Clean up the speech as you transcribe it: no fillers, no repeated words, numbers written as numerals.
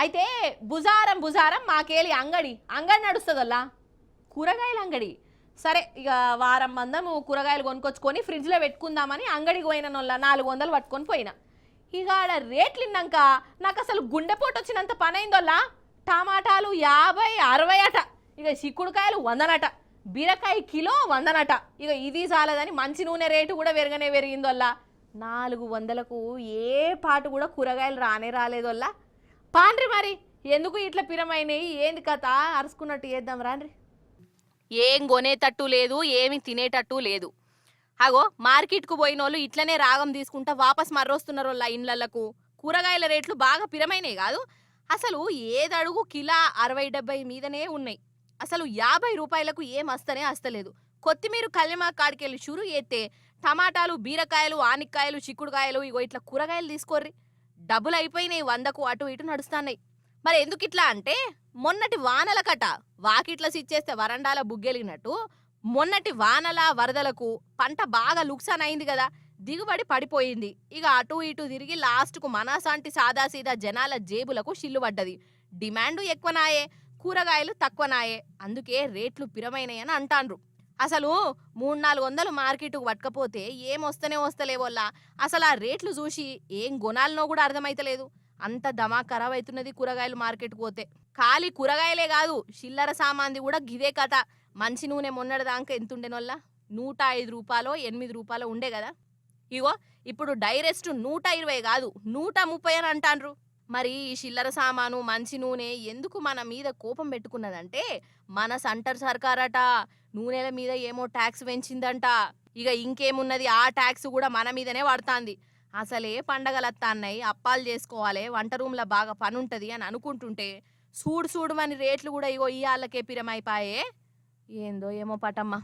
అయితే బుజారం బుజారం మాకేలి అంగడి నడుస్తుందల్లా కూరగాయల అంగడి. సరే ఇక వారం మందము కూరగాయలు కొనుక్కొచ్చుకొని ఫ్రిడ్జ్లో పెట్టుకుందామని అంగడికి పోయిన వాళ్ళ 400 పట్టుకొని పోయినా. ఇక ఆడ రేట్లు విన్నాక నాకు అసలు గుండెపోటు వచ్చినంత పని అయిందోల్లా. టమాటాలు 50, 60 అట. ఇక చిక్కుడుకాయలు 100 అట. బీరకాయ కిలో 100 అట. ఇక ఇది చాలదని మంచి నూనె రేటు కూడా పెరిగిందోల్లా. 400కు ఏ పాటు కూడా కూరగాయలు రాలేదోల్లా. పాండ్రి మరి ఎందుకు ఇట్లా పిరమైనవి ఏంది కథ అరుచుకున్నట్టు చేద్దాం రాండ్రి. ఏం కొనేటట్టు లేదు, ఏమి తినేటట్టు లేదు. అగో మార్కెట్కు పోయిన వాళ్ళు ఇట్లనే రాగం తీసుకుంటా వాపస్ మర్రొస్తున్నారు వాళ్ళ ఇండ్లకు. కూరగాయల రేట్లు బాగా పిరమైనవి కాదు. అసలు ఏదడుగు కిలా 60-70 మీదనే ఉన్నాయి. అసలు 50 రూపాయలకు ఏం వస్తలేదు. కొత్తిమీర కళ్యమా కాడికెళ్ళి షురు చేస్తే టమాటాలు, బీరకాయలు, ఆనిక్కాయలు, చిక్కుడుకాయలు ఇగో ఇట్లా కూరగాయలు తీసుకోర్రి. డబ్బులు అయిపోయినాయి, 100కు అటు ఇటు నడుస్తున్నాయి. మరి ఎందుకు ఇట్లా అంటే మొన్నటి వానలకట వాకిట్ల సిచ్చేస్తే వరండాల బుగ్గెలిగినట్టు మొన్నటి వానల వరదలకు పంట బాగా లుక్సాన్ అయింది కదా, దిగుబడి పడిపోయింది. ఇక అటు ఇటు తిరిగి లాస్ట్కు మనాసాంటి సాదాసీదా జనాల జేబులకు షిల్లు పడ్డది. డిమాండు ఎక్కువనాయే, కూరగాయలు తక్కువనాయే. అందుకే రేట్లు పిరమైనాయని అంటాండ్రు. అసలు 300-400 మార్కెట్కు పట్టకపోతే వస్తలేవోల్లా. అసలు ఆ రేట్లు చూసి ఏం కొనాలనో కూడా అర్థమైతలేదు. అంత దమా ఖరాబ్ అవుతున్నది కూరగాయలు మార్కెట్కు పోతే. ఖాళీ కూరగాయలే కాదు, చిల్లర సామాన్ది కూడా గిదే కథ. మంచి నూనె మొన్నటిదాకా ఎంతుండేనోల్లా 105 రూపాయలో 8 రూపాయలో ఉండే కదా. ఇగో ఇప్పుడు డైరెక్ట్ 120 కాదు 130 అని అంటాండ్రు. మరి ఈ చిల్లర సామాను మంచి నూనె ఎందుకు మన మీద కోపం పెట్టుకున్నదంటే మన సెంటర్ సర్కారట నూనెల మీద ఏమో ట్యాక్స్ పెంచిందంట. ఇక ఇంకేమున్నది, ఆ ట్యాక్స్ కూడా మన మీదనే పడుతుంది. అసలే పండగలత్తాన్నాయి, అప్పాలు చేసుకోవాలి, వంట రూమ్లో బాగా పని ఉంటుంది అని అనుకుంటుంటే చూడు అని రేట్లు కూడా ఇగో ఇయ్యాలకే పిరమైపాయే. ఏందో ఏమో పటమ్మా.